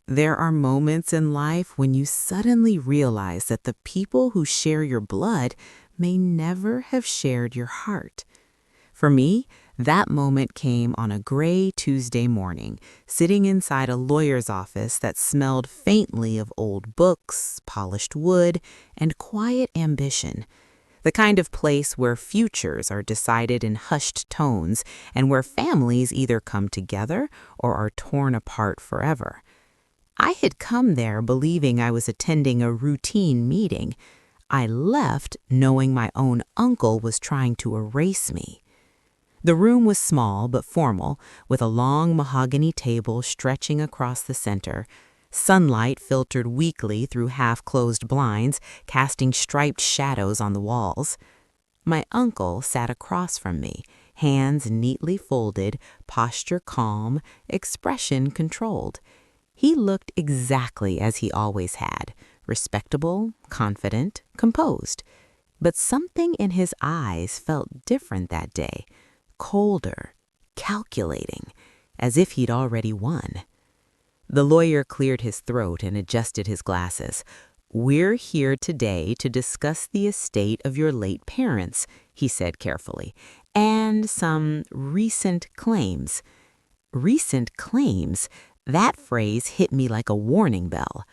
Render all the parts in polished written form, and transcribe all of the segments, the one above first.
There are moments in life when you suddenly realize that the people who share your blood may never have shared your heart. For me, that moment came on a gray Tuesday morning, sitting inside a lawyer's office that smelled faintly of old books, polished wood, and quiet ambition. The kind of place where futures are decided in hushed tones and where families either come together or are torn apart forever. I had come there believing I was attending a routine meeting. I left knowing my own uncle was trying to erase me. The room was small but formal, with a long mahogany table stretching across the center. Sunlight filtered weakly through half-closed blinds, casting striped shadows on the walls. My uncle sat across from me, hands neatly folded, posture calm, expression controlled. He looked exactly as he always had, respectable, confident, composed. But something in his eyes felt different that day, colder, calculating, as if he'd already won. The lawyer cleared his throat and adjusted his glasses. "We're here today to discuss the estate of your late parents," he said carefully, "and some recent claims." Recent claims? That phrase hit me like a warning bell.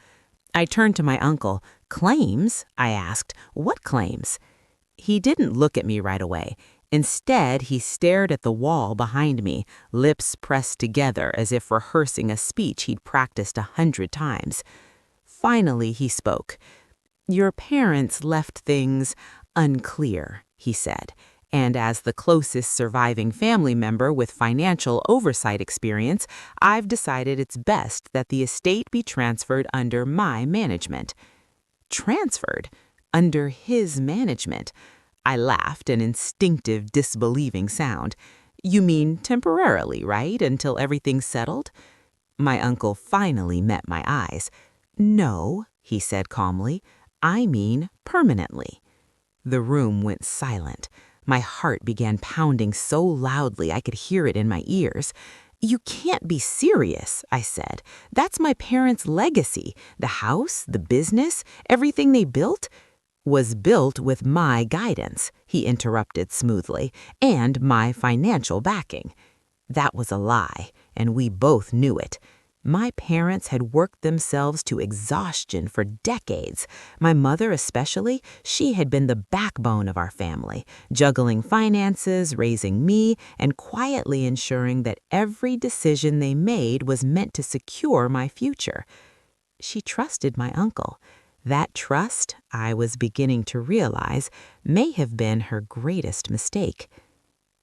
I turned to my uncle. "Claims?" I asked. "What claims?" He didn't look at me right away. Instead, he stared at the wall behind me, lips pressed together as if rehearsing a speech he'd practiced 100 times. Finally, he spoke. "Your parents left things unclear," he said. "And as the closest surviving family member with financial oversight experience, I've decided it's best that the estate be transferred under my management." Transferred? Under his management? I laughed, an instinctive, disbelieving sound. "You mean temporarily, right? Until everything's settled?" My uncle finally met my eyes. "No," he said calmly. "I mean permanently." The room went silent. My heart began pounding so loudly I could hear it in my ears. "You can't be serious," I said. "That's my parents' legacy. The house, the business, everything they built." "Was built with my guidance," he interrupted smoothly, "and my financial backing." That was a lie, and we both knew it. My parents had worked themselves to exhaustion for decades. My mother especially, she had been the backbone of our family, juggling finances, raising me, and quietly ensuring that every decision they made was meant to secure my future. She trusted my uncle. That trust, I was beginning to realize, may have been her greatest mistake.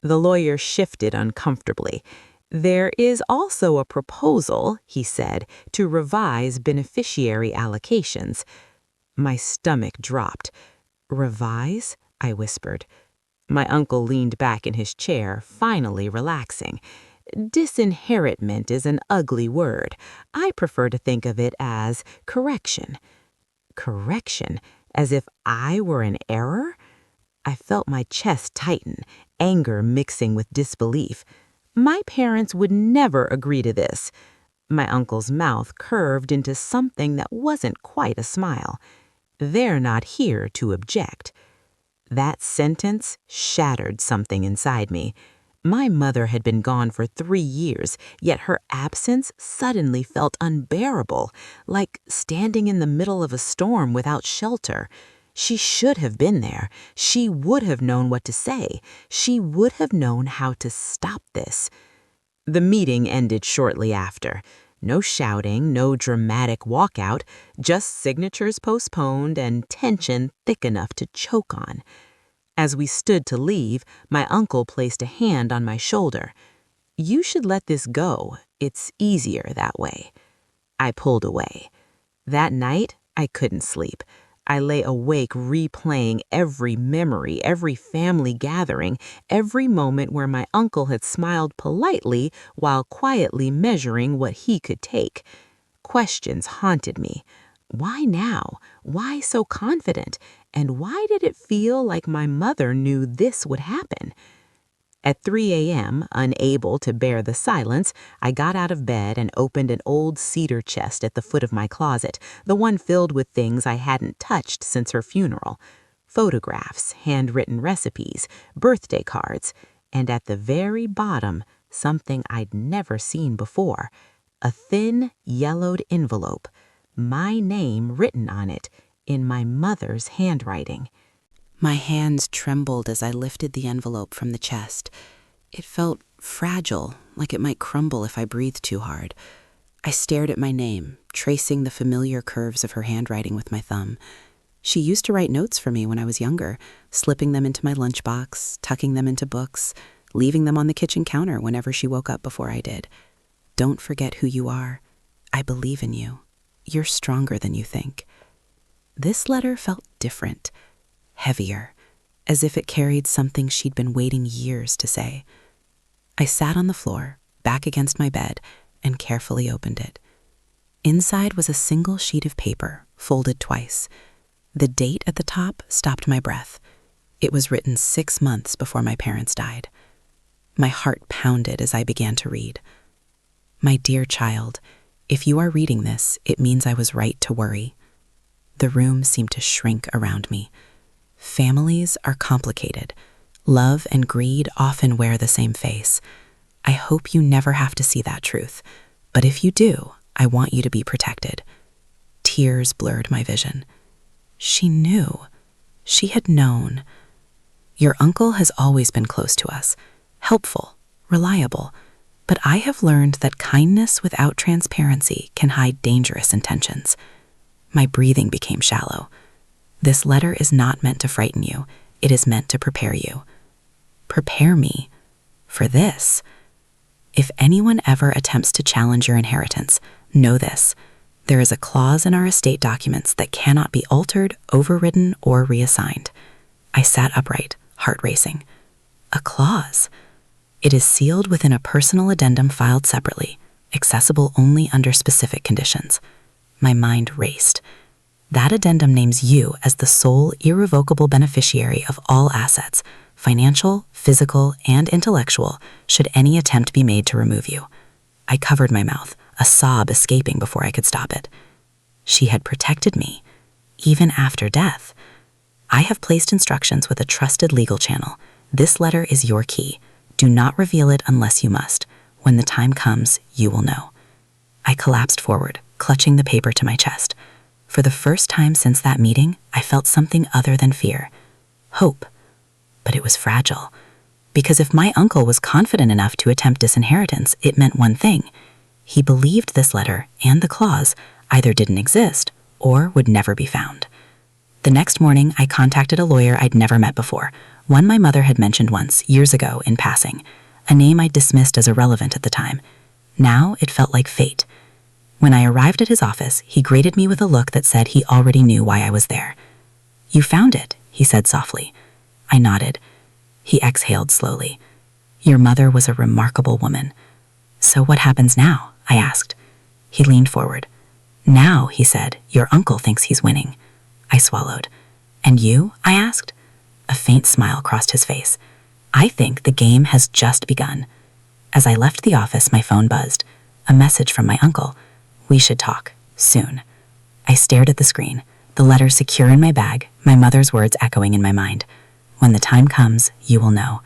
The lawyer shifted uncomfortably. "There is also a proposal," he said, "to revise beneficiary allocations." My stomach dropped. "Revise?" I whispered. My uncle leaned back in his chair, finally relaxing. "Disinheritment is an ugly word. I prefer to think of it as correction." Correction? As if I were an error? I felt my chest tighten, anger mixing with disbelief. "My parents would never agree to this." My uncle's mouth curved into something that wasn't quite a smile. "They're not here to object." That sentence shattered something inside me. My mother had been gone for 3 years, yet her absence suddenly felt unbearable, like standing in the middle of a storm without shelter. She should have been there. She would have known what to say. She would have known how to stop this. The meeting ended shortly after. No shouting, no dramatic walkout, just signatures postponed and tension thick enough to choke on. As we stood to leave, my uncle placed a hand on my shoulder. "You should let this go. It's easier that way." I pulled away. That night, I couldn't sleep. I lay awake replaying every memory, every family gathering, every moment where my uncle had smiled politely while quietly measuring what he could take. Questions haunted me. Why now? Why so confident? And why did it feel like my mother knew this would happen? At 3 a.m., unable to bear the silence, I got out of bed and opened an old cedar chest at the foot of my closet, the one filled with things I hadn't touched since her funeral. Photographs, handwritten recipes, birthday cards, and at the very bottom, something I'd never seen before, a thin, yellowed envelope, my name written on it in my mother's handwriting. My hands trembled as I lifted the envelope from the chest. It felt fragile, like it might crumble if I breathed too hard. I stared at my name, tracing the familiar curves of her handwriting with my thumb. She used to write notes for me when I was younger, slipping them into my lunchbox, tucking them into books, leaving them on the kitchen counter whenever she woke up before I did. Don't forget who you are. I believe in you. You're stronger than you think. This letter felt different, heavier, as if it carried something she'd been waiting years to say. I sat on the floor, back against my bed, and carefully opened it. Inside was a single sheet of paper, folded twice. The date at the top stopped my breath. It was written 6 months before my parents died. My heart pounded as I began to read. My dear child, if you are reading this, it means I was right to worry. The room seemed to shrink around me. Families are complicated. Love and greed often wear the same face. I hope you never have to see that truth, but if you do, I want you to be protected. Tears blurred my vision. She knew. She had known. Your uncle has always been close to us, helpful, reliable, but I have learned that kindness without transparency can hide dangerous intentions. My breathing became shallow. This letter is not meant to frighten you. It is meant to prepare you. Prepare me for this. If anyone ever attempts to challenge your inheritance, know this. There is a clause in our estate documents that cannot be altered, overridden, or reassigned. I sat upright, heart racing. A clause. It is sealed within a personal addendum filed separately, accessible only under specific conditions. My mind raced. That addendum names you as the sole irrevocable beneficiary of all assets, financial, physical, and intellectual, should any attempt be made to remove you. I covered my mouth, a sob escaping before I could stop it. She had protected me, even after death. I have placed instructions with a trusted legal channel. This letter is your key. Do not reveal it unless you must. When the time comes, you will know. I collapsed forward, clutching the paper to my chest. For the first time since that meeting, I felt something other than fear. Hope. But it was fragile. Because if my uncle was confident enough to attempt disinheritance, it meant one thing. He believed this letter and the clause either didn't exist or would never be found. The next morning, I contacted a lawyer I'd never met before, one my mother had mentioned once, years ago, in passing, a name I'd dismissed as irrelevant at the time. Now it felt like fate. When I arrived at his office, he greeted me with a look that said he already knew why I was there. "You found it," he said softly. I nodded. He exhaled slowly. "Your mother was a remarkable woman." "So what happens now?" I asked. He leaned forward. "Now," he said, "your uncle thinks he's winning." I swallowed. "And you?" I asked. A faint smile crossed his face. "I think the game has just begun." As I left the office, my phone buzzed. A message from my uncle. "We should talk. Soon." I stared at the screen, the letter secure in my bag, my mother's words echoing in my mind. "When the time comes, you will know."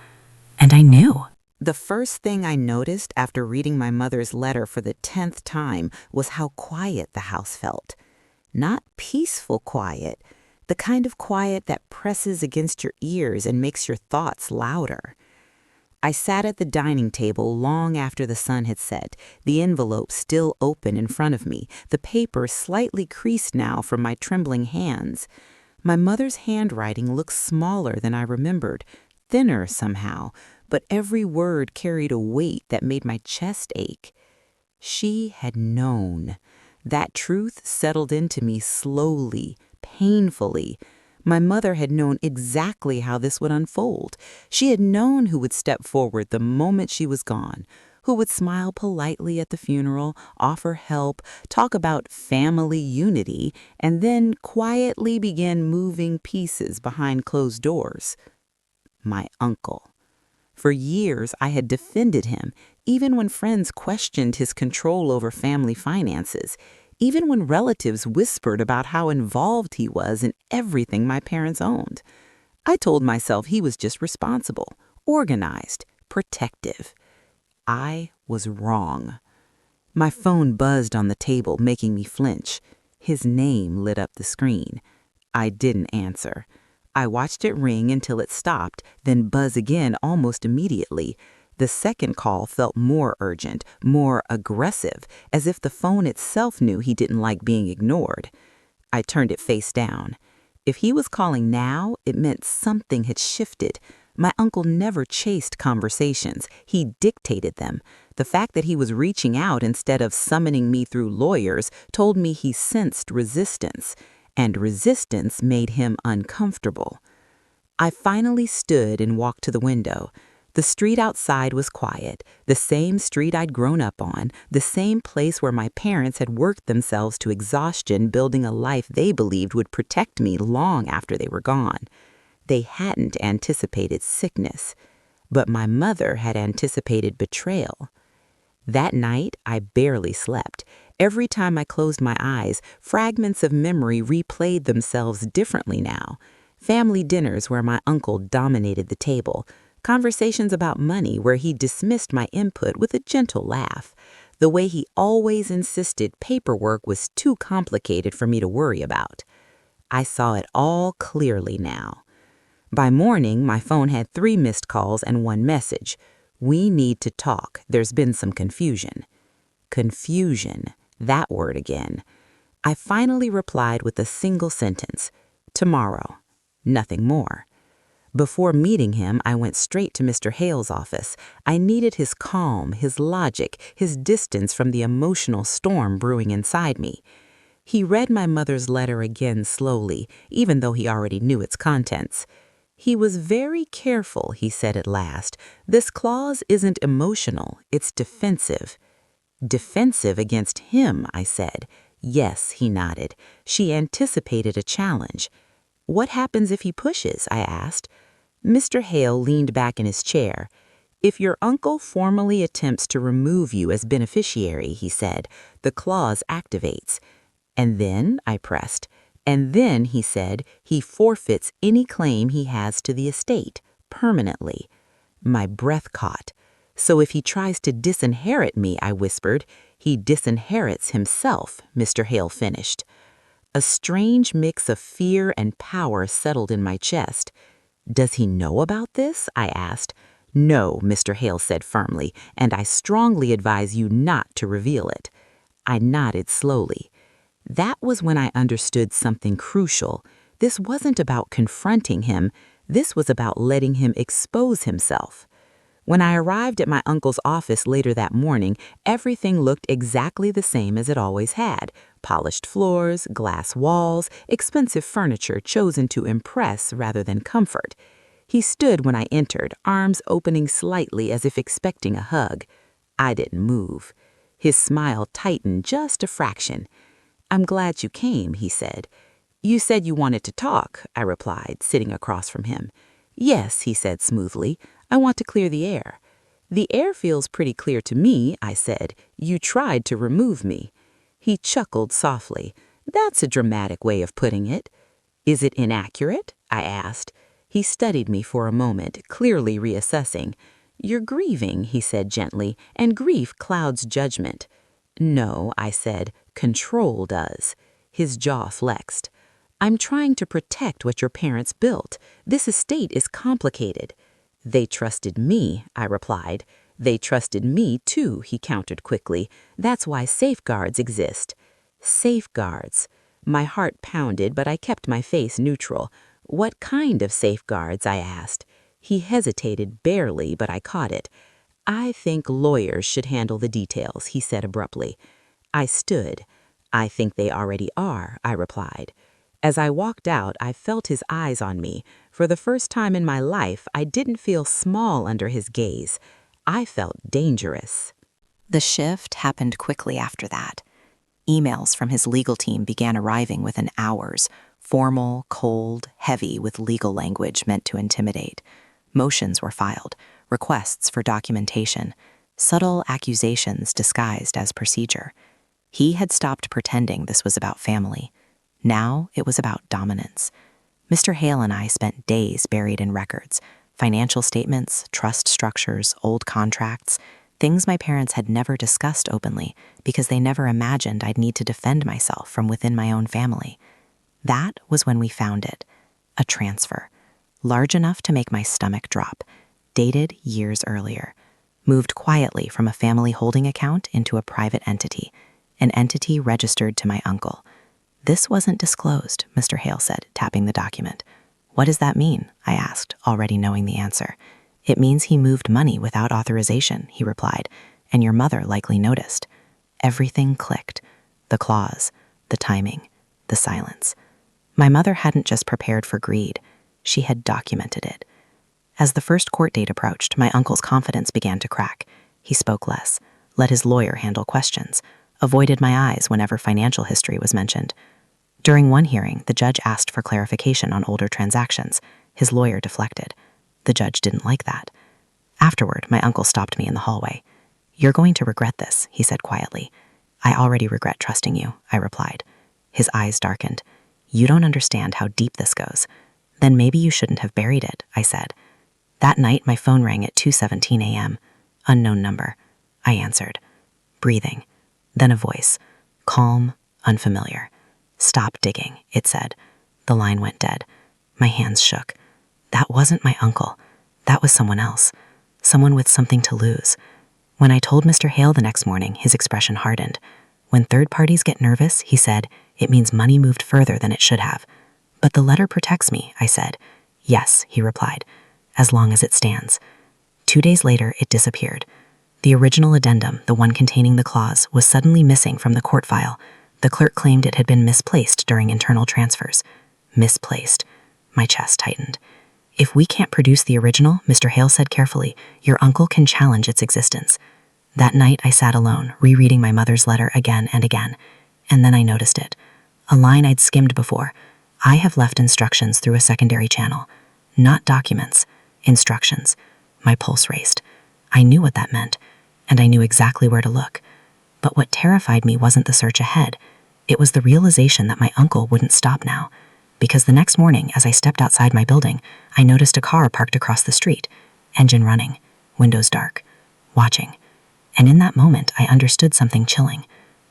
And I knew. The first thing I noticed after reading my mother's letter for the 10th time was how quiet the house felt. Not peaceful quiet, the kind of quiet that presses against your ears and makes your thoughts louder. I sat at the dining table long after the sun had set, the envelope still open in front of me, the paper slightly creased now from my trembling hands. My mother's handwriting looked smaller than I remembered, thinner somehow, but every word carried a weight that made my chest ache. She had known. That truth settled into me slowly, painfully. My mother had known exactly how this would unfold. She had known who would step forward the moment she was gone, who would smile politely at the funeral, offer help, talk about family unity, and then quietly begin moving pieces behind closed doors. My uncle. For years, I had defended him, even when friends questioned his control over family finances, even when relatives whispered about how involved he was in everything my parents owned. I told myself he was just responsible, organized, protective. I was wrong. My phone buzzed on the table, making me flinch. His name lit up the screen. I didn't answer. I watched it ring until it stopped, then buzz again almost immediately. The second call felt more urgent, more aggressive, as if the phone itself knew he didn't like being ignored. I turned it face down. If he was calling now, it meant something had shifted. My uncle never chased conversations. He dictated them. The fact that he was reaching out instead of summoning me through lawyers told me he sensed resistance, and resistance made him uncomfortable. I finally stood and walked to the window. The street outside was quiet, the same street I'd grown up on, the same place where my parents had worked themselves to exhaustion building a life they believed would protect me long after they were gone. They hadn't anticipated sickness, but my mother had anticipated betrayal. That night, I barely slept. Every time I closed my eyes, fragments of memory replayed themselves differently now. Family dinners where my uncle dominated the table. Conversations about money where he dismissed my input with a gentle laugh. The way he always insisted paperwork was too complicated for me to worry about. I saw it all clearly now. By morning, my phone had 3 missed calls and 1 message. We need to talk. There's been some confusion. Confusion. That word again. I finally replied with a single sentence. Tomorrow. Nothing more. Before meeting him, I went straight to Mr. Hale's office. I needed his calm, his logic, his distance from the emotional storm brewing inside me. He read my mother's letter again slowly, even though he already knew its contents. He was very careful, he said at last. This clause isn't emotional, it's defensive. Defensive against him, I said. Yes, he nodded. She anticipated a challenge. What happens if he pushes? I asked. Mr. Hale leaned back in his chair. If your uncle formally attempts to remove you as beneficiary, he said, the clause activates. And then, I pressed. And then, he said, he forfeits any claim he has to the estate, permanently. My breath caught. So if he tries to disinherit me, I whispered, he disinherits himself, Mr. Hale finished. A strange mix of fear and power settled in my chest. Does he know about this? I asked. No, Mr. Hale said firmly, and I strongly advise you not to reveal it. I nodded slowly. That was when I understood something crucial. This wasn't about confronting him. This was about letting him expose himself. When I arrived at my uncle's office later that morning, everything looked exactly the same as it always had. Polished floors, glass walls, expensive furniture chosen to impress rather than comfort. He stood when I entered, arms opening slightly as if expecting a hug. I didn't move. His smile tightened just a fraction. I'm glad you came, he said. You said you wanted to talk, I replied, sitting across from him. Yes, he said smoothly. I want to clear the air. The air feels pretty clear to me, I said. You tried to remove me. He chuckled softly. That's a dramatic way of putting it. Is it inaccurate? I asked. He studied me for a moment, clearly reassessing. You're grieving, he said gently, and grief clouds judgment. No, I said. Control does. His jaw flexed. I'm trying to protect what your parents built. This estate is complicated. They trusted me, I replied. They trusted me, too, he countered quickly. That's why safeguards exist. Safeguards. My heart pounded, but I kept my face neutral. What kind of safeguards? I asked. He hesitated barely, but I caught it. I think lawyers should handle the details, he said abruptly. I stood. I think they already are, I replied. As I walked out, I felt his eyes on me. For the first time in my life, I didn't feel small under his gaze. I felt dangerous. The shift happened quickly after that. Emails from his legal team began arriving within hours, formal, cold, heavy with legal language meant to intimidate. Motions were filed. requests for documentation, subtle accusations disguised as procedure. He had stopped pretending this was about family. Now it was about dominance. Mr. Hale and I spent days buried in records, financial statements, trust structures, old contracts, things my parents had never discussed openly because they never imagined I'd need to defend myself from within my own family. That was when we found it, a transfer, large enough to make my stomach drop, dated years earlier, moved quietly from a family holding account into a private entity, an entity registered to my uncle. "This wasn't disclosed," Mr. Hale said, tapping the document. "What does that mean?" I asked, already knowing the answer. "It means he moved money without authorization," he replied, "and your mother likely noticed." Everything clicked. The clause, the timing, the silence. My mother hadn't just prepared for greed. She had documented it. As the first court date approached, my uncle's confidence began to crack. He spoke less, let his lawyer handle questions, avoided my eyes whenever financial history was mentioned. During one hearing, the judge asked for clarification on older transactions. His lawyer deflected. The judge didn't like that. Afterward, my uncle stopped me in the hallway. "You're going to regret this," he said quietly. "I already regret trusting you," I replied. His eyes darkened. "You don't understand how deep this goes." "Then maybe you shouldn't have buried it," I said. That night, my phone rang at 2:17 a.m. Unknown number. I answered. Breathing. Then a voice. Calm, unfamiliar. "Stop digging," it said. The line went dead. My hands shook. That wasn't my uncle. That was someone else. Someone with something to lose. When I told Mr. Hale the next morning, his expression hardened. "When third parties get nervous," he said, "it means money moved further than it should have." "But the letter protects me," I said. "Yes," he replied, "as long as it stands." 2 days later, it disappeared. The original addendum, the one containing the clause, was suddenly missing from the court file. The clerk claimed it had been misplaced during internal transfers. Misplaced. My chest tightened. "If we can't produce the original," Mr. Hale said carefully, "your uncle can challenge its existence." That night, I sat alone, rereading my mother's letter again and again. And then I noticed it. A line I'd skimmed before. "I have left instructions through a secondary channel." Not documents. Instructions. My pulse raced. I knew what that meant, and I knew exactly where to look. But what terrified me wasn't the search ahead. It was the realization that my uncle wouldn't stop now. Because the next morning, as I stepped outside my building, I noticed a car parked across the street, engine running, windows dark, watching. And in that moment, I understood something chilling.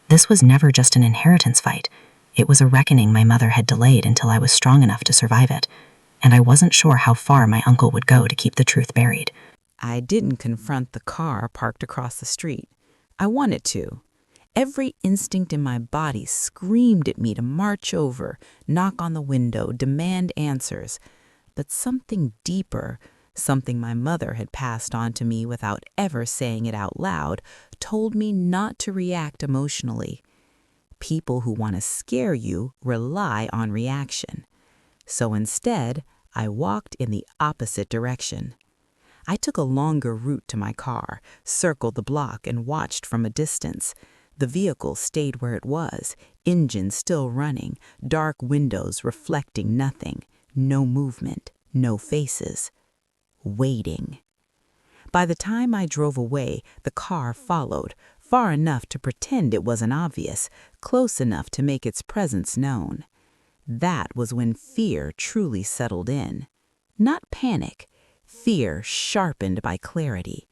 This was never just an inheritance fight. It was a reckoning my mother had delayed until I was strong enough to survive it. And I wasn't sure how far my uncle would go to keep the truth buried. I didn't confront the car parked across the street. I wanted to. Every instinct in my body screamed at me to march over, knock on the window, demand answers. But something deeper, something my mother had passed on to me without ever saying it out loud, told me not to react emotionally. People who want to scare you rely on reaction. So instead, I walked in the opposite direction. I took a longer route to my car, circled the block, and watched from a distance. The vehicle stayed where it was, engine still running, dark windows reflecting nothing, no movement, no faces. Waiting. By the time I drove away, the car followed, far enough to pretend it wasn't obvious, close enough to make its presence known. That was when fear truly settled in. Not panic, fear sharpened by clarity.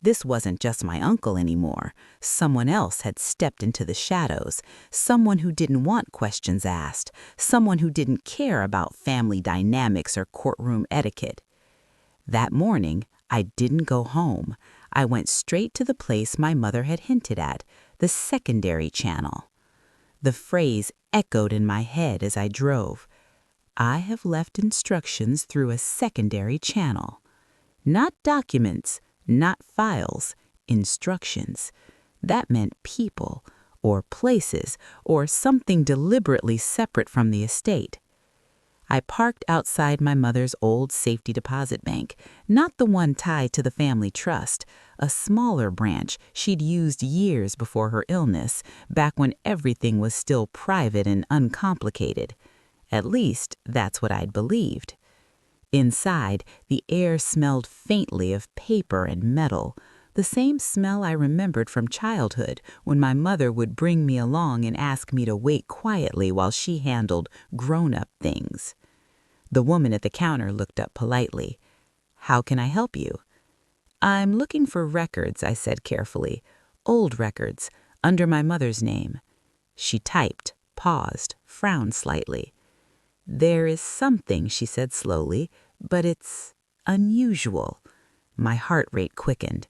This wasn't just my uncle anymore. Someone else had stepped into the shadows, someone who didn't want questions asked, someone who didn't care about family dynamics or courtroom etiquette. That morning, I didn't go home. I went straight to the place my mother had hinted at, the secondary channel. The phrase echoed in my head as I drove. I have left instructions through a secondary channel. Not documents, not files, instructions. That meant people, or places, or something deliberately separate from the estate. I parked outside my mother's old safety deposit bank, not the one tied to the family trust, a smaller branch she'd used years before her illness, back when everything was still private and uncomplicated. At least, that's what I'd believed. Inside, the air smelled faintly of paper and metal, the same smell I remembered from childhood when my mother would bring me along and ask me to wait quietly while she handled grown-up things. The woman at the counter looked up politely. "How can I help you?" "I'm looking for records," I said carefully. "Old records, under my mother's name." She typed, paused, frowned slightly. "There is something," she said slowly, "but it's unusual." My heart rate quickened.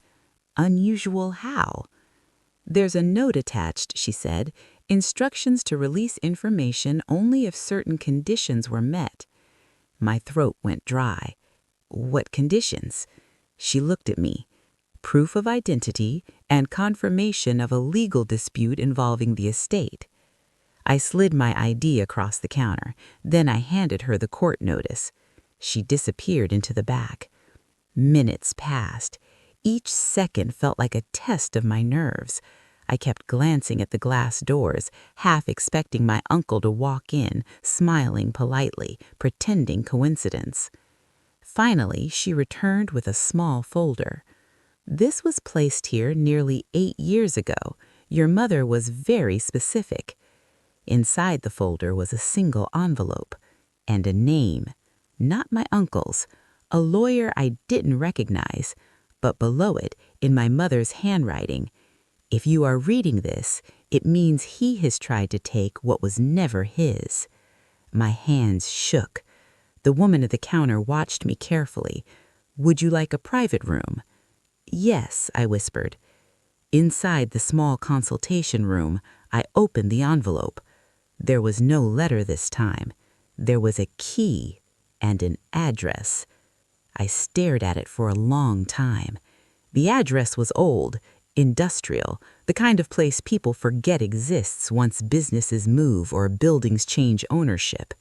"Unusual how?" "There's a note attached," she said, "instructions to release information only if certain conditions were met." My throat went dry. "What conditions?" She looked at me. "Proof of identity and confirmation of a legal dispute involving the estate." I slid my ID across the counter. Then I handed her the court notice. She disappeared into the back. Minutes passed. Each second felt like a test of my nerves. I kept glancing at the glass doors, half expecting my uncle to walk in, smiling politely, pretending coincidence. Finally, she returned with a small folder. "This was placed here nearly 8 years ago. Your mother was very specific." Inside the folder was a single envelope and a name, not my uncle's, a lawyer I didn't recognize, but below it, in my mother's handwriting, "If you are reading this, it means he has tried to take what was never his." My hands shook. The woman at the counter watched me carefully. "Would you like a private room?" "Yes," I whispered. Inside the small consultation room, I opened the envelope. There was no letter this time. There was a key and an address. I stared at it for a long time. The address was old, industrial, the kind of place people forget exists once businesses move or buildings change ownership.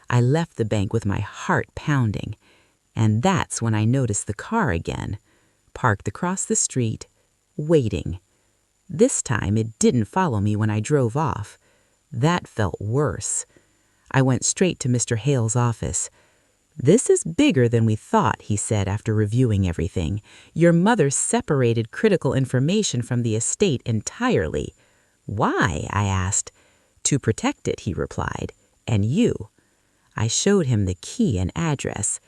I left the bank with my heart pounding, and that's when I noticed the car again, parked across the street, waiting. This time it didn't follow me when I drove off. That felt worse. I went straight to Mr. Hale's office. "This is bigger than we thought," he said after reviewing everything. "Your mother separated critical information from the estate entirely." "Why?" I asked. "To protect it," he replied. "And you." I showed him the key and address.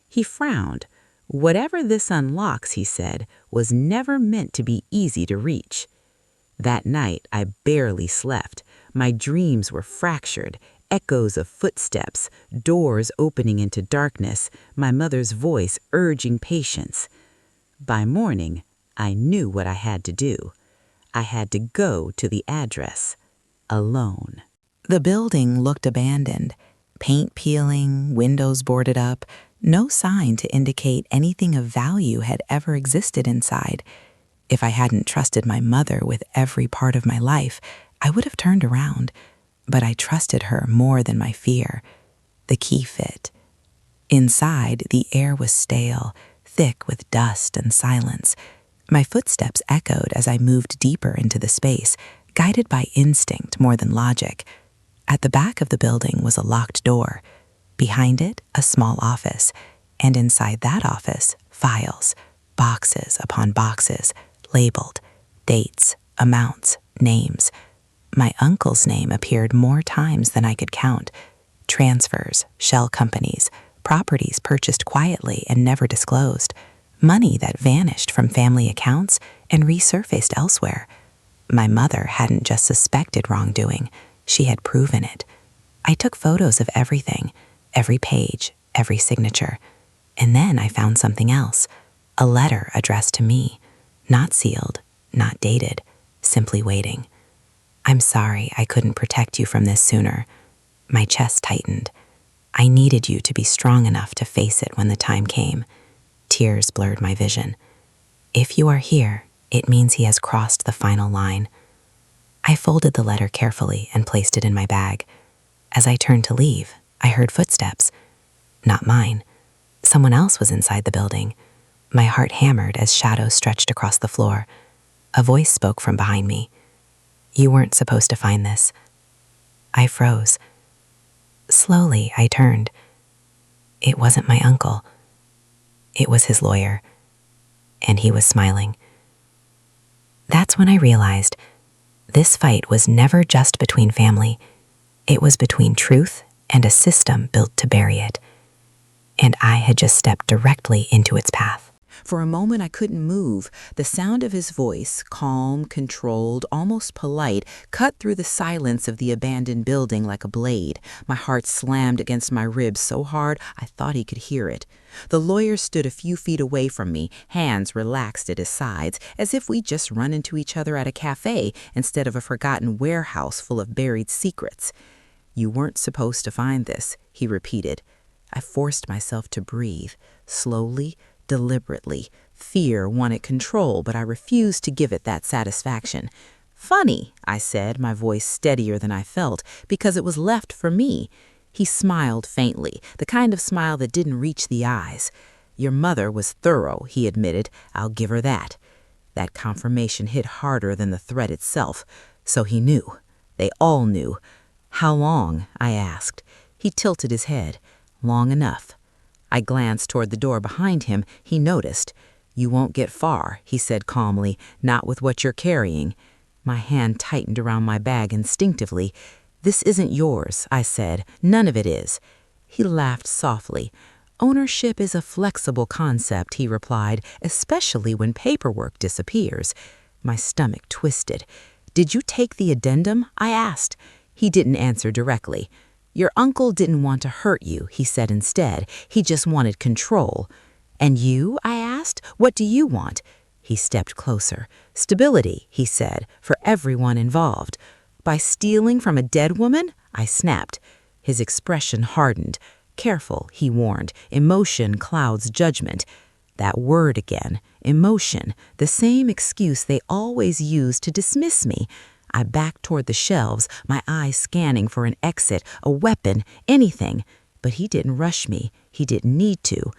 He frowned. "Whatever this unlocks," he said, "was never meant to be easy to reach." That night, I barely slept. My dreams were fractured, echoes of footsteps, doors opening into darkness, my mother's voice urging patience. By morning, I knew what I had to do. I had to go to the address, alone. The building looked abandoned, paint peeling, windows boarded up, no sign to indicate anything of value had ever existed inside. If I hadn't trusted my mother with every part of my life, I would have turned around, but I trusted her more than my fear. The key fit. Inside, the air was stale, thick with dust and silence. My footsteps echoed as I moved deeper into the space, guided by instinct more than logic. At the back of the building was a locked door. Behind it, a small office, and inside that office, files, boxes upon boxes, labeled, dates, amounts, names. My uncle's name appeared more times than I could count. Transfers, shell companies, properties purchased quietly and never disclosed, money that vanished from family accounts and resurfaced elsewhere. My mother hadn't just suspected wrongdoing, she had proven it. I took photos of everything, every page, every signature. And then I found something else, a letter addressed to me, not sealed, not dated, simply waiting. "I'm sorry I couldn't protect you from this sooner." My chest tightened. I needed you to be strong enough to face it when the time came. Tears blurred my vision. "If you are here, it means he has crossed the final line." I folded the letter carefully and placed it in my bag. As I turned to leave, I heard footsteps. Not mine. Someone else was inside the building. My heart hammered as shadows stretched across the floor. A voice spoke from behind me. "You weren't supposed to find this." I froze. Slowly, I turned. It wasn't my uncle. It was his lawyer, and he was smiling. That's when I realized this fight was never just between family. It was between truth and a system built to bury it. And I had just stepped directly into its path. For a moment, I couldn't move. The sound of his voice, calm, controlled, almost polite, cut through the silence of the abandoned building like a blade. My heart slammed against my ribs so hard I thought he could hear it. The lawyer stood a few feet away from me, hands relaxed at his sides, as if we'd just run into each other at a cafe instead of a forgotten warehouse full of buried secrets. "You weren't supposed to find this," he repeated. I forced myself to breathe, slowly, deliberately. Fear wanted control, but I refused to give it that satisfaction. "Funny," I said, my voice steadier than I felt, because it was left for me. He smiled faintly, the kind of smile that didn't reach the eyes. "Your mother was thorough," he admitted. "I'll give her that." That confirmation hit harder than the threat itself. So he knew. They all knew. "How long?" I asked. He tilted his head. "Long enough." I glanced toward the door behind him. He noticed. "You won't get far," he said calmly, "not with what you're carrying." My hand tightened around my bag instinctively. "This isn't yours," I said. "None of it is." He laughed softly. "Ownership is a flexible concept," he replied, "especially when paperwork disappears." My stomach twisted. "Did you take the addendum?" I asked. He didn't answer directly. "Your uncle didn't want to hurt you," he said instead. "He just wanted control." "And you?" I asked. "What do you want?" He stepped closer. "Stability," he said, "for everyone involved." "By stealing from a dead woman?" I snapped. His expression hardened. "Careful," he warned. "Emotion clouds judgment." That word again, emotion, the same excuse they always use to dismiss me. I backed toward the shelves, my eyes scanning for an exit, a weapon, anything. But he didn't rush me. He didn't need to.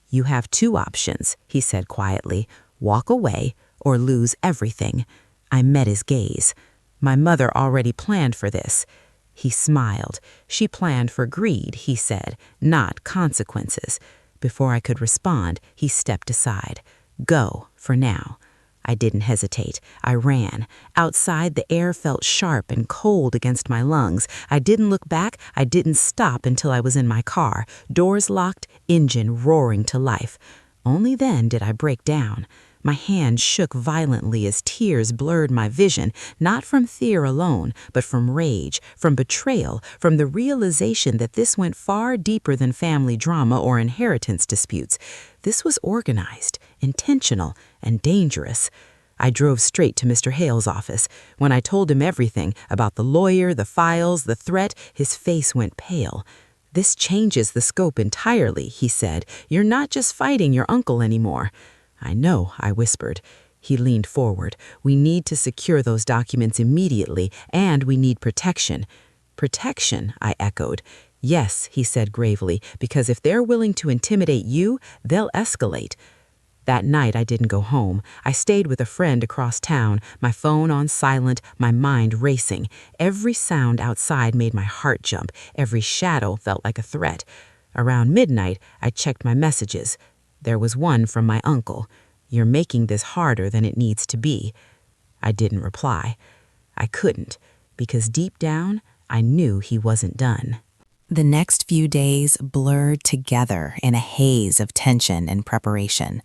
"You have two options," he said quietly. "Walk away or lose everything." I met his gaze. "My mother already planned for this." He smiled. "She planned for greed," he said, "not consequences." Before I could respond, he stepped aside. "Go, for now." I didn't hesitate. I ran. Outside, the air felt sharp and cold against my lungs. I didn't look back. I didn't stop until I was in my car, doors locked, engine roaring to life. Only then did I break down. My hand shook violently as tears blurred my vision, not from fear alone, but from rage, from betrayal, from the realization that this went far deeper than family drama or inheritance disputes. This was organized, intentional, and dangerous. I drove straight to Mr. Hale's office. When I told him everything about the lawyer, the files, the threat, his face went pale. "This changes the scope entirely," he said. "You're not just fighting your uncle anymore." "I know," I whispered. He leaned forward. "We need to secure those documents immediately, and we need protection." "Protection," I echoed. "Yes," he said gravely, "because if they're willing to intimidate you, they'll escalate." That night, I didn't go home. I stayed with a friend across town, my phone on silent, my mind racing. Every sound outside made my heart jump. Every shadow felt like a threat. Around midnight, I checked my messages. There was one from my uncle. "You're making this harder than it needs to be." I didn't reply. I couldn't, because deep down, I knew he wasn't done. The next few days blurred together in a haze of tension and preparation.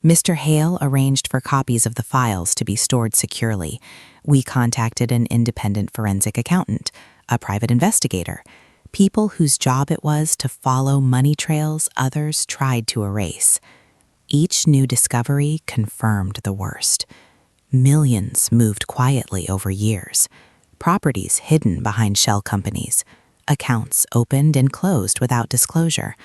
Mr. Hale arranged for copies of the files to be stored securely. We contacted an independent forensic accountant, a private investigator, people whose job it was to follow money trails others tried to erase. Each new discovery confirmed the worst. Millions moved quietly over years. Properties hidden behind shell companies. Accounts opened and closed without disclosure.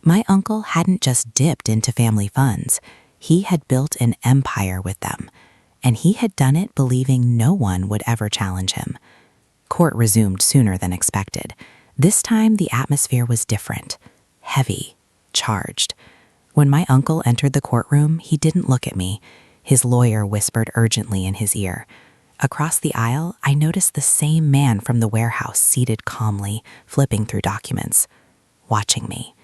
My uncle hadn't just dipped into family funds. He had built an empire with them, and he had done it believing no one would ever challenge him. Court resumed sooner than expected. This time the atmosphere was different, heavy, charged. When my uncle entered the courtroom, he didn't look at me. His lawyer whispered urgently in his ear. Across the aisle, I noticed the same man from the warehouse seated calmly, flipping through documents, watching me.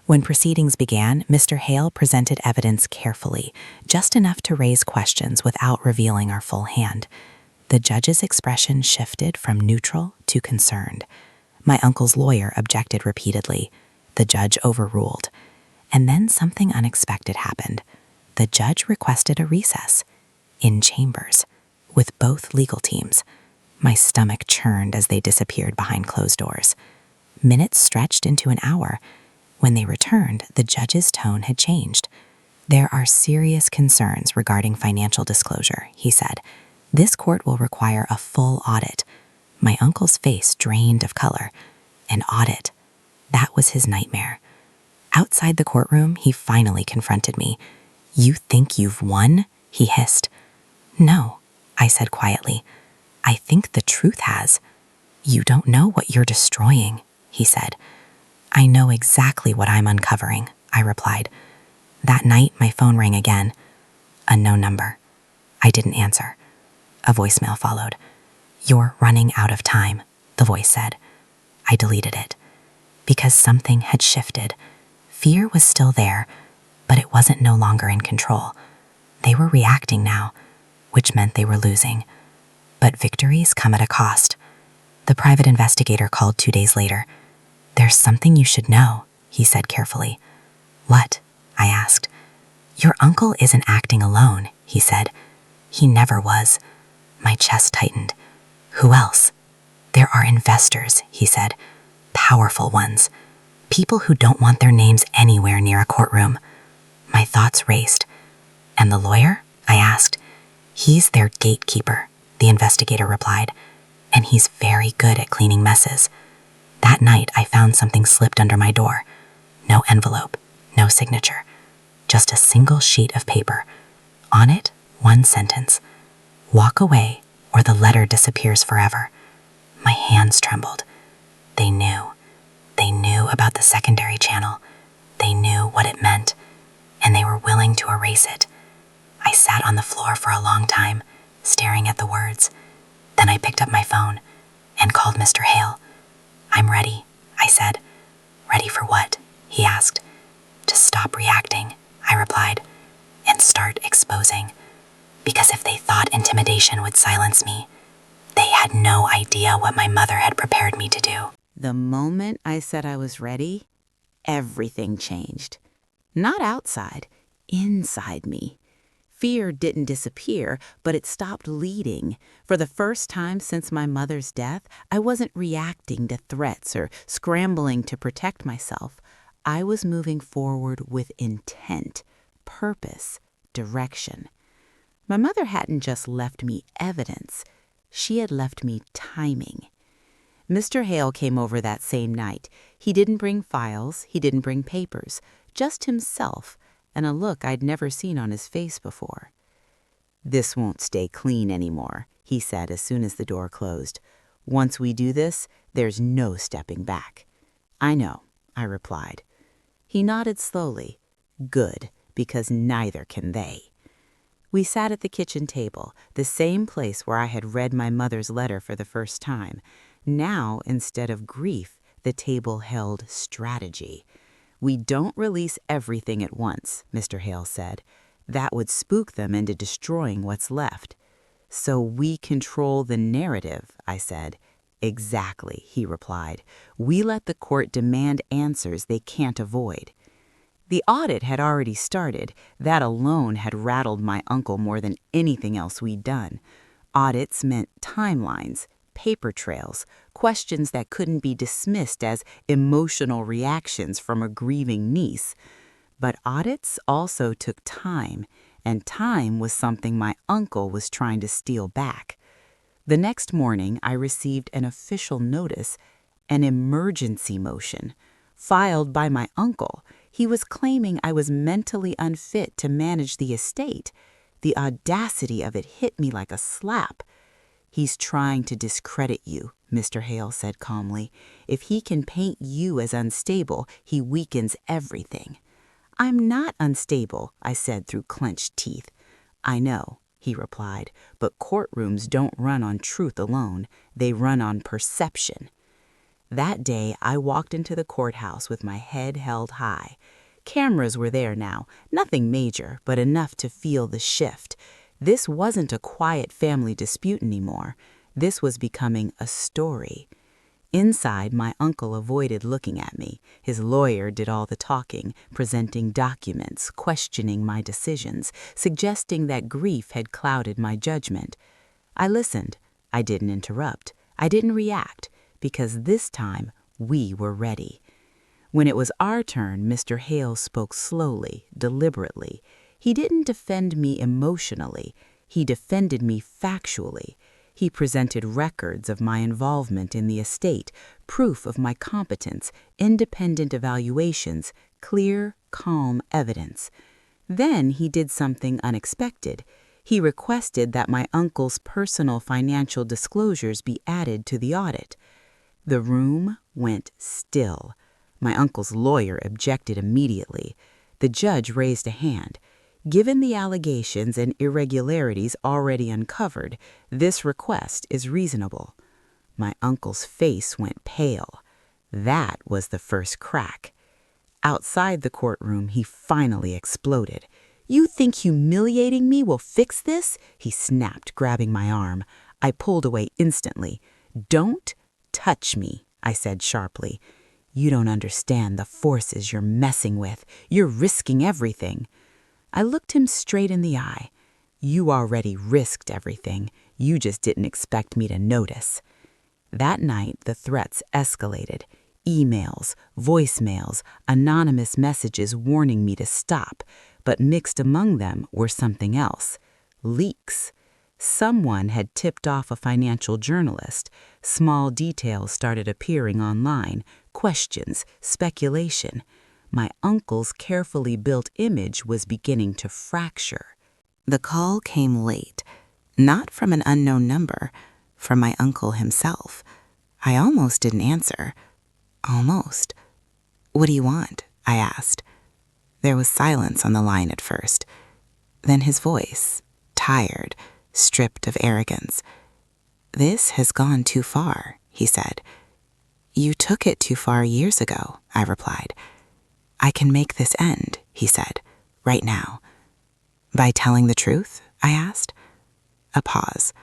When proceedings began, Mr. Hale presented evidence carefully, just enough to raise questions without revealing our full hand. The judge's expression shifted from neutral to concerned. My uncle's lawyer objected repeatedly. The judge overruled. And then something unexpected happened. The judge requested a recess. In chambers. With both legal teams. My stomach churned as they disappeared behind closed doors. Minutes stretched into an hour. When they returned, the judge's tone had changed. There are serious concerns regarding financial disclosure, he said. This court will require a full audit. My uncle's face drained of color. An audit. That was his nightmare. Outside the courtroom, he finally confronted me. You think you've won? He hissed. No, I said quietly. I think the truth has. You don't know what you're destroying, he said. I know exactly what I'm uncovering, I replied. That night, my phone rang again. Unknown number. I didn't answer. A voicemail followed. You're running out of time, the voice said. I deleted it. Because something had shifted. Fear was still there, but it wasn't no longer in control. They were reacting now, which meant they were losing. But victories come at a cost. The private investigator called 2 days later. There's something you should know, he said carefully. What? I asked. Your uncle isn't acting alone, he said. He never was. My chest tightened. Who else? There are investors, he said. Powerful ones. People who don't want their names anywhere near a courtroom. My thoughts raced. And the lawyer? I asked. He's their gatekeeper, the investigator replied. And he's very good at cleaning messes. That night, I found something slipped under my door. No envelope, no signature. Just a single sheet of paper. On it, one sentence. Walk away, or the letter disappears forever. My hands trembled. They knew. They knew about the secondary channel. They knew what it meant, and they were willing to erase it. I sat on the floor for a long time, staring at the words. Then I picked up my phone and called Mr. Hale. I'm ready, I said. Ready for what? He asked. To stop reacting, I replied, and start exposing. Because if they thought intimidation would silence me, they had no idea what my mother had prepared me to do. The moment I said I was ready, everything changed. Not outside, inside me. Fear didn't disappear, but it stopped leading. For the first time since my mother's death, I wasn't reacting to threats or scrambling to protect myself. I was moving forward with intent, purpose, direction. My mother hadn't just left me evidence. She had left me timing. Mr. Hale came over that same night. He didn't bring files, he didn't bring papers, just himself, and a look I'd never seen on his face before. This won't stay clean anymore, he said as soon as the door closed. Once we do this, there's no stepping back. I know, I replied. He nodded slowly. Good, because neither can they. We sat at the kitchen table, the same place where I had read my mother's letter for the first time. Now, instead of grief, the table held strategy. We don't release everything at once, Mr. Hale said. That would spook them into destroying what's left. So we control the narrative, I said. Exactly, he replied. We let the court demand answers they can't avoid. The audit had already started. That alone had rattled my uncle more than anything else we'd done. Audits meant timelines, paper trails, questions that couldn't be dismissed as emotional reactions from a grieving niece. But audits also took time, and time was something my uncle was trying to steal back. The next morning, I received an official notice, an emergency motion, filed by my uncle. He was claiming I was mentally unfit to manage the estate. The audacity of it hit me like a slap. He's trying to discredit you, Mr. Hale said calmly. If he can paint you as unstable, he weakens everything. I'm not unstable, I said through clenched teeth. I know, he replied, but courtrooms don't run on truth alone. They run on perception. That day, I walked into the courthouse with my head held high. Cameras were there now, nothing major, but enough to feel the shift. This wasn't a quiet family dispute anymore. This was becoming a story. Inside, my uncle avoided looking at me. His lawyer did all the talking, presenting documents, questioning my decisions, suggesting that grief had clouded my judgment. I listened. I didn't interrupt. I didn't react, because this time we were ready. When it was our turn, Mr. Hale spoke slowly, deliberately. He didn't defend me emotionally. He defended me factually. He presented records of my involvement in the estate, proof of my competence, independent evaluations, clear, calm evidence. Then he did something unexpected. He requested that my uncle's personal financial disclosures be added to the audit. The room went still. My uncle's lawyer objected immediately. The judge raised a hand. Given the allegations and irregularities already uncovered, this request is reasonable. My uncle's face went pale. That was the first crack. Outside the courtroom, he finally exploded. "You think humiliating me will fix this?" he snapped, grabbing my arm. I pulled away instantly. "Don't touch me," I said sharply. "You don't understand the forces you're messing with. You're risking everything." I looked him straight in the eye. "You already risked everything. You just didn't expect me to notice." That night, the threats escalated. Emails, voicemails, anonymous messages warning me to stop. But mixed among them were something else. Leaks. Someone had tipped off a financial journalist. Small details started appearing online. Questions, speculation. My uncle's carefully built image was beginning to fracture. The call came late, not from an unknown number, from my uncle himself. I almost didn't answer. Almost. "What do you want?" I asked. There was silence on the line at first. Then his voice, tired, stripped of arrogance. "This has gone too far," he said. "You took it too far years ago," I replied. "I can make this end," he said, "right now." "By telling the truth?" I asked. A pause.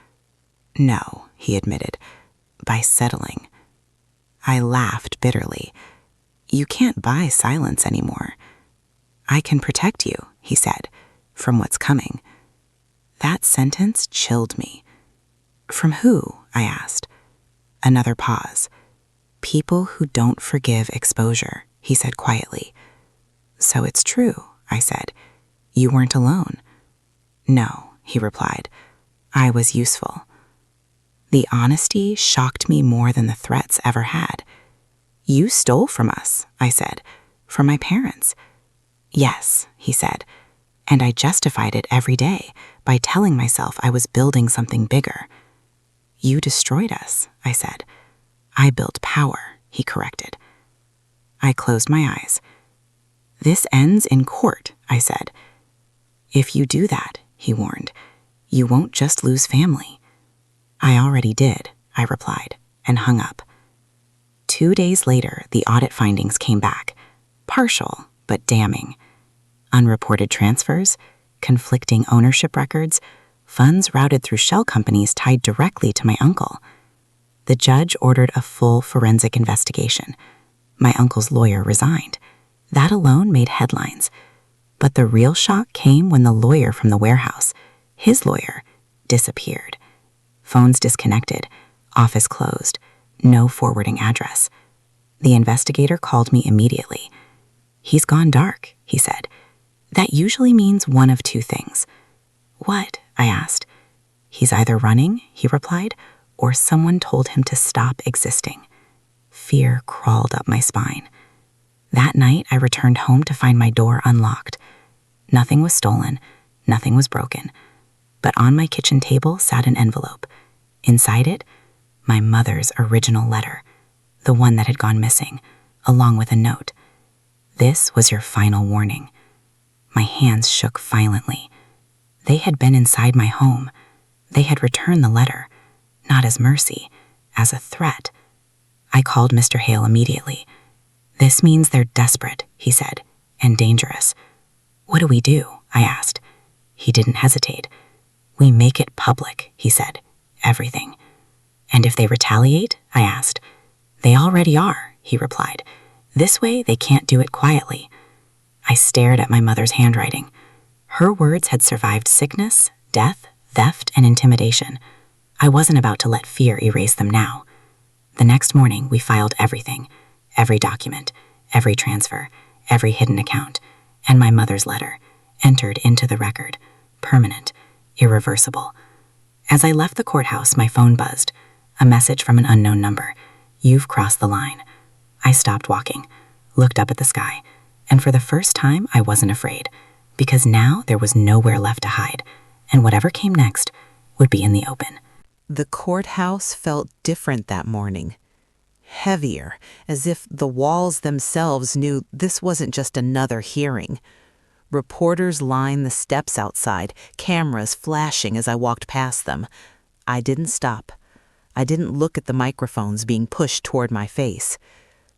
"No," he admitted, "by settling." I laughed bitterly. "You can't buy silence anymore." "I can protect you," he said, "from what's coming." That sentence chilled me. "From who?" I asked. Another pause. "People who don't forgive exposure," he said quietly. "So it's true," I said. "You weren't alone." "No," he replied. "I was useful." The honesty shocked me more than the threats ever had. "You stole from us," I said. "From my parents." "Yes," he said, and I justified it every day by telling myself I was building something bigger. "You destroyed us," I said. "I built power," he corrected. I closed my eyes. "This ends in court," I said. "If you do that," he warned, "you won't just lose family." "I already did," I replied, and hung up. 2 days later, the audit findings came back. Partial, but damning. Unreported transfers, conflicting ownership records, funds routed through shell companies tied directly to my uncle. The judge ordered a full forensic investigation. My uncle's lawyer resigned. That alone made headlines. But the real shock came when the lawyer from the warehouse, his lawyer, disappeared. Phones disconnected, office closed, no forwarding address. The investigator called me immediately. "He's gone dark," he said. "That usually means one of two things." "What?" I asked. "He's either running," he replied, "or someone told him to stop existing." Fear crawled up my spine. That night, I returned home to find my door unlocked. Nothing was stolen, nothing was broken. But on my kitchen table sat an envelope. Inside it, my mother's original letter, the one that had gone missing, along with a note. "This was your final warning." My hands shook violently. They had been inside my home. They had returned the letter, not as mercy, as a threat. I called Mr. Hale immediately. "This means they're desperate," he said, "and dangerous." "What do we do?" I asked. He didn't hesitate. "We make it public," he said. "Everything." "And if they retaliate?" I asked. "They already are," he replied. "This way they can't do it quietly." I stared at my mother's handwriting. Her words had survived sickness, death, theft, and intimidation. I wasn't about to let fear erase them now. The next morning, we filed everything, every document, every transfer, every hidden account, and my mother's letter, entered into the record, permanent, irreversible. As I left the courthouse, my phone buzzed, a message from an unknown number. "You've crossed the line." I stopped walking, looked up at the sky, and for the first time, I wasn't afraid, because now there was nowhere left to hide, and whatever came next would be in the open. The courthouse felt different that morning. Heavier, as if the walls themselves knew this wasn't just another hearing. Reporters lined the steps outside, cameras flashing as I walked past them. I didn't stop. I didn't look at the microphones being pushed toward my face.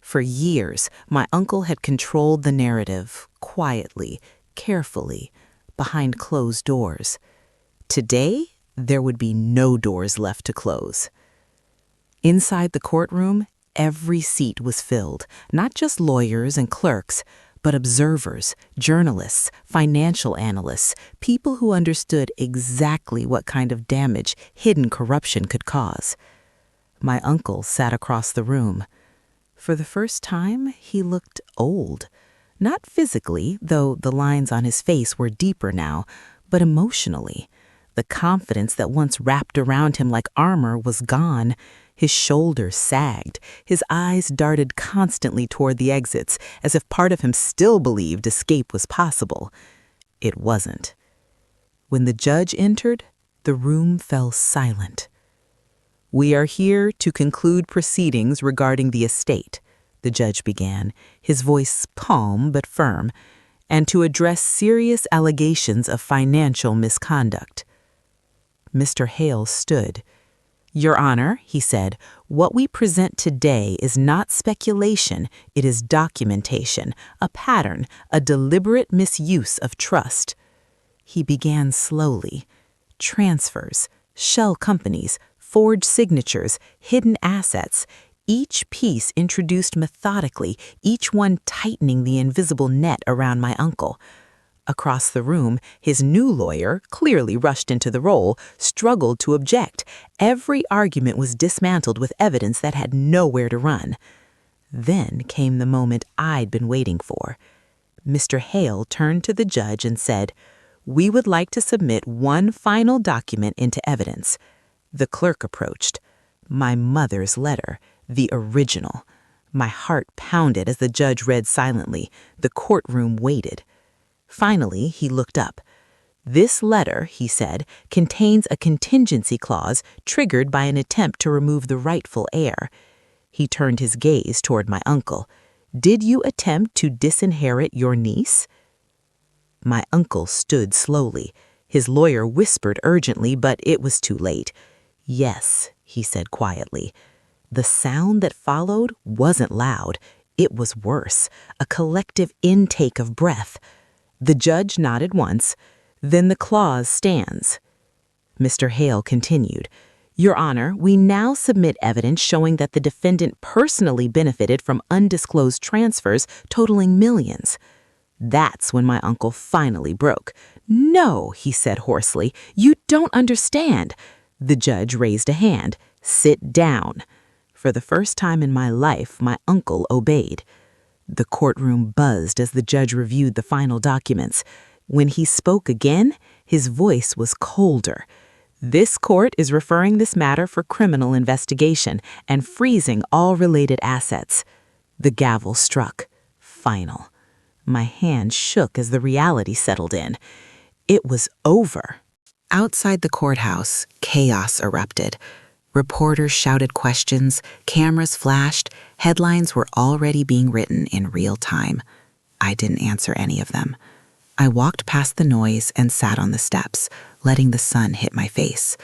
For years, my uncle had controlled the narrative, quietly, carefully, behind closed doors. Today, there would be no doors left to close. Inside the courtroom, every seat was filled, not just lawyers and clerks, but observers, journalists, financial analysts, people who understood exactly what kind of damage hidden corruption could cause. My uncle sat across the room. For the first time, he looked old. Not physically, though the lines on his face were deeper now, but emotionally. The confidence that once wrapped around him like armor was gone. His shoulders sagged. His eyes darted constantly toward the exits, as if part of him still believed escape was possible. It wasn't. When the judge entered, the room fell silent. "We are here to conclude proceedings regarding the estate," the judge began, his voice calm but firm, "and to address serious allegations of financial misconduct." Mr. Hale stood. "Your Honor," he said, "what we present today is not speculation, it is documentation, a pattern, a deliberate misuse of trust." He began slowly. Transfers, shell companies, forged signatures, hidden assets, each piece introduced methodically, each one tightening the invisible net around my uncle. Across the room, his new lawyer, clearly rushed into the role, struggled to object. Every argument was dismantled with evidence that had nowhere to run. Then came the moment I'd been waiting for. Mr. Hale turned to the judge and said, "We would like to submit one final document into evidence." The clerk approached. My mother's letter, the original. My heart pounded as the judge read silently. The courtroom waited. Finally, he looked up. "This letter," he said, "contains a contingency clause triggered by an attempt to remove the rightful heir." He turned his gaze toward my uncle. "Did you attempt to disinherit your niece?" My uncle stood slowly. His lawyer whispered urgently, but it was too late. "Yes," he said quietly. The sound that followed wasn't loud. It was worse, a collective intake of breath. The judge nodded once. "Then the clause stands." Mr. Hale continued, "Your Honor, we now submit evidence showing that the defendant personally benefited from undisclosed transfers totaling millions." That's when my uncle finally broke. "No," he said hoarsely, "you don't understand." The judge raised a hand. "Sit down." For the first time in my life, my uncle obeyed. The courtroom buzzed as the judge reviewed the final documents. When he spoke again, his voice was colder. "This court is referring this matter for criminal investigation and freezing all related assets." The gavel struck. Final. My hand shook as the reality settled in. It was over. Outside the courthouse, chaos erupted. Reporters shouted questions, cameras flashed, headlines were already being written in real time. I didn't answer any of them. I walked past the noise and sat on the steps, letting the sun hit my face.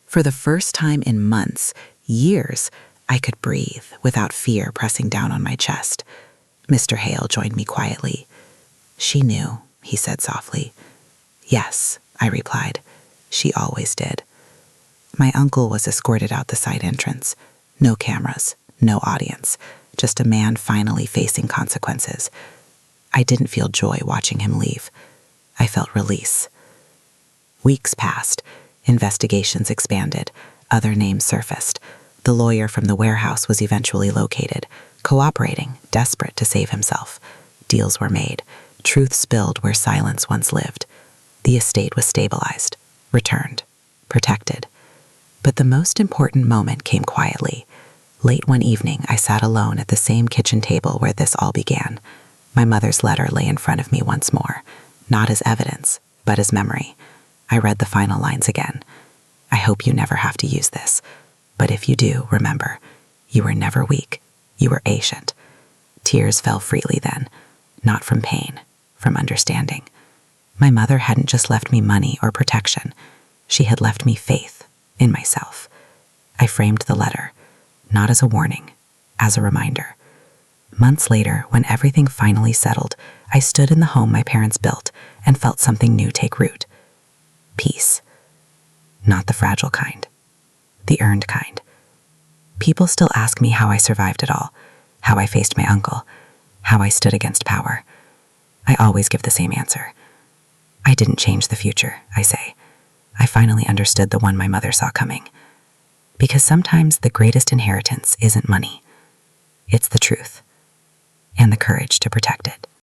For the first time in months, years, I could breathe without fear pressing down on my chest. Mr. Hale joined me quietly. "She knew," he said softly. "Yes," I replied. "She always did." My uncle was escorted out the side entrance. No cameras, no audience, just a man finally facing consequences. I didn't feel joy watching him leave. I felt release. Weeks passed. Investigations expanded. Other names surfaced. The lawyer from the warehouse was eventually located, cooperating, desperate to save himself. Deals were made. Truth spilled where silence once lived. The estate was stabilized, returned, protected. But the most important moment came quietly. Late one evening, I sat alone at the same kitchen table where this all began. My mother's letter lay in front of me once more, not as evidence, but as memory. I read the final lines again. "I hope you never have to use this. But if you do, remember, you were never weak. You were ancient." Tears fell freely then, not from pain, from understanding. My mother hadn't just left me money or protection. She had left me faith in myself. I framed the letter, not as a warning, as a reminder. Months later, when everything finally settled, I stood in the home my parents built and felt something new take root. Peace. Not the fragile kind, the earned kind. People still ask me how I survived it all, how I faced my uncle, how I stood against power. I always give the same answer. I didn't change the future, I say. I finally understood the one my mother saw coming. Because sometimes the greatest inheritance isn't money. It's the truth and the courage to protect it.